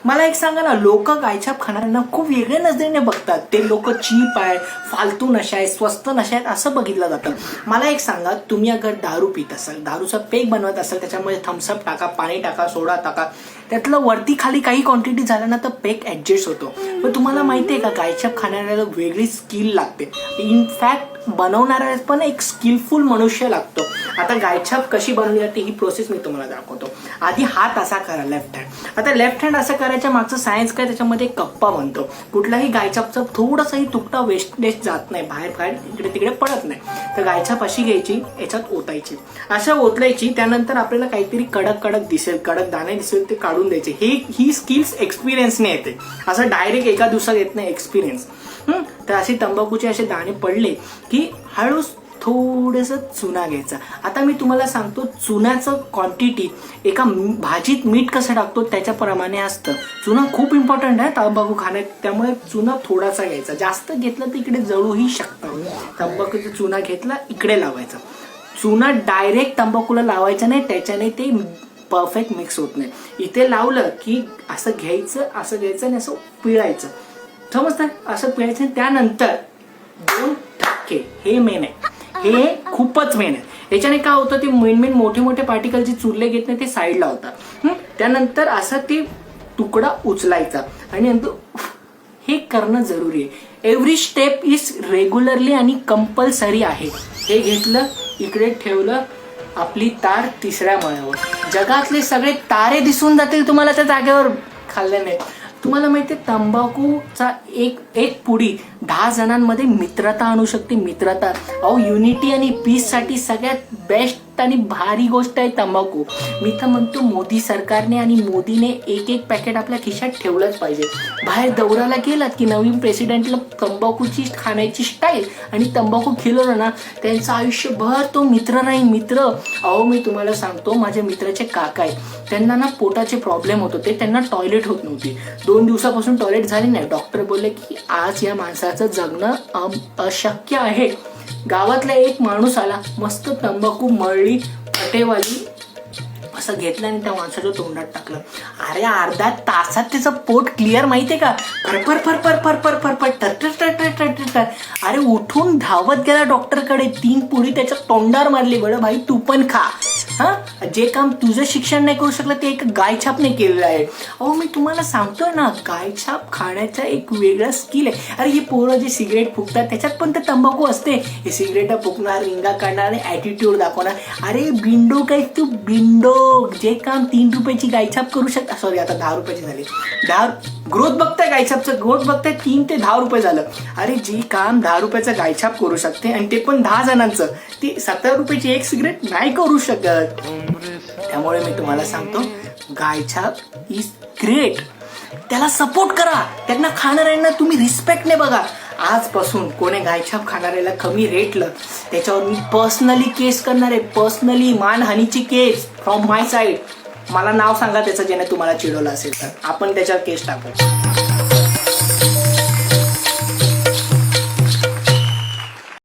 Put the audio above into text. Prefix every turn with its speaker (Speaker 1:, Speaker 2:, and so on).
Speaker 1: मला एक सांगा ना, लोक गायछाप खाणाऱ्यांना खूप वेगळ्या नजरेने बघतात. ते लोक चीप आहे, फालतू नशा आहे, स्वस्त नशा आहेत असं बघितलं जातं. मला एक सांगा, तुम्ही अगर दारू पित असाल, दारूचा पेक बनवत असाल, त्याच्यामध्ये थम्सअप टाका, पाणी टाका, सोडा टाका, त्यातलं वरती खाली काही क्वांटिटी झालं ना तर पेक ऍडजस्ट होतो. पण तुम्हाला माहिती आहे का, गायछाप खाणाऱ्याला वेगळी स्किल लागते. इनफॅक्ट बनवणारा पण एक स्किलफुल मनुष्य लागतो. आता गायछाप कशी बनवली जाते ही प्रोसेस मी तुम्हाला दाखवतो. आधी हात असा करा, लेफ्ट हँड. आता लेफ्ट हँड असं करायच्या मागचं सायन्स काय, त्याच्यामध्ये कप्पा बनतो. कुठलाही गायछापचा थोडासाही तुकडा वेस्टेज जात नाही, बाहेर इकडे तिकडे पडत नाही. तर गायछाप अशी घ्यायची, याच्यात ओतायची, अशा ओतलायची. त्यानंतर आपल्याला काहीतरी कडक कडक दिसेल, कडक दाणे दिसेल, ते काढून द्यायचे. ही स्किल्स एक्सपिरियन्सने येते, असं डायरेक्ट एका दिवसात येत नाही एक्सपिरियन्स. तर असे तंबाखूचे असे दाणे पडले की हळूच थोडंसं चुना घ्यायचा. आता मी तुम्हाला सांगतो, चुन्याचं क्वांटिटी एका भाजीत मीठ कसं टाकतो त्याच्याप्रमाणे असतं. चुना खूप इम्पॉर्टंट आहे तंबाखू खाण्यात, त्यामुळे चुना थोडासा घ्यायचा. जास्त घेतलं तर इकडे जळूही शकतं. तंबाखूचा चुना घेतला, इकडे लावायचा. चुना डायरेक्ट तंबाखूला लावायचा नाही, त्याच्याने ते परफेक्ट मिक्स होत नाही. इथे लावलं की असं घ्यायचं, असं घ्यायचं आणि असं पिळायचं, समजतं? असं पिळायचं. त्यानंतर 2 ठपके, हे मेन आहे, हे खूपच मेन आहे. याच्याने काय होतं, ते मेन मोठे मोठे पार्टिकल जे चुरले घेत नाही ते साईडला होतात. त्यानंतर असं ते तुकडा उचलायचा आणि नंतर हे करणं जरुरी आहे. एव्हरी स्टेप इज रेग्युलरली आणि कंपल्सरी आहे. हे घेतलं, इकडे ठेवलं, आपली तार तिसऱ्या मळ्यावर. जगातले सगळे तारे दिसून जातील तुम्हाला त्या जागेवर खाल्ल्याने. तुम्हाला माहिती आहे, तंबाखूचा एक पुडी 10 जणांमध्ये मित्रता आणू शकते. मित्रता, अहो, युनिटी आणि पीस साठी सगळ्यात बेस्ट आणि भारी गोष्ट आहे तंबाखू. मी तर म्हणतो, मोदी सरकारने आणि मोदीने एक पॅकेट आपल्या खिशात ठेवलंच पाहिजे. बाहेर दौऱ्याला गेलात की नवीन प्रेसिडेंटला तंबाखूची खाण्याची स्टाईल आणि तंबाखू खिलवलं ना, त्यांचं आयुष्यभर तो मित्र राहील, मित्र. अहो, मी तुम्हाला सांगतो, माझ्या मित्राचे काका आहेत, त्यांना ना पोटाचे प्रॉब्लेम होत होते, त्यांना टॉयलेट होत नव्हती. 2 दिवसापासून टॉयलेट झाली नाही. डॉक्टर बोलले की आज या माणसाचं जगणं अशक्य आहे. गावातला एक माणूस आला, मस्त तंबाखू मळली, फटेवाली, असं घेतलं आणि त्या माणसाच्या तोंडात टाकलं. अरे अर्ध्या तासात त्याचं पोट क्लिअर, माहितीये का? फरफर फरफर फरफर फरफर टर. अरे उठून धावत गेला डॉक्टरकडे, 3 पुडी त्याच्या तोंडावर मारली. बरं भाई, तू पण खा. जे काम तुझं शिक्षण नाही करू शकलं ते एक गायछापने केलेलं आहे. अहो, मी तुम्हाला सांगतोय ना, गायछाप खाण्याचा एक वेगळा स्किल आहे. अरे हे पोरं जे सिगरेट फुकतात त्याच्यात पण ते तंबाखू असते. हे सिगरेट फुकणार, रिंगा काढणार आणि ॲटिट्यूड दाखवणार. अरे बिंडो काय तू, बिंडो. जे काम 3 रुपयाची गायछाप करू शकता, सॉरी आता 10 रुपयाची झाली, 10 ग्रोथ बघताय गायछापचं, ग्रोथ बघताय 3 ते 10 रुपये झालं. अरे जे काम 10 रुपयाचं गायछाप करू शकते आणि ते पण 10 जणांचं, ती 17 रुपयाची एक सिगरेट नाही करू शकत. त्यामुळे मी तुम्हाला सांगतो, गायछाप इज ग्रेट. त्याला सपोर्ट करा, त्यांना खाणाऱ्यांना तुम्ही रिस्पेक्टने बघा. आजपासून कोणी गायछाप खाणाऱ्याला कमी रेटलं, त्याच्यावर मी पर्सनली केस करणार आहे. पर्सनली मानहानीची केस फ्रॉम माय साईड. मला नाव सांगा त्याचं, ज्याने तुम्हाला चिडवलं असेल तर आपण त्याच्यावर केस टाकू.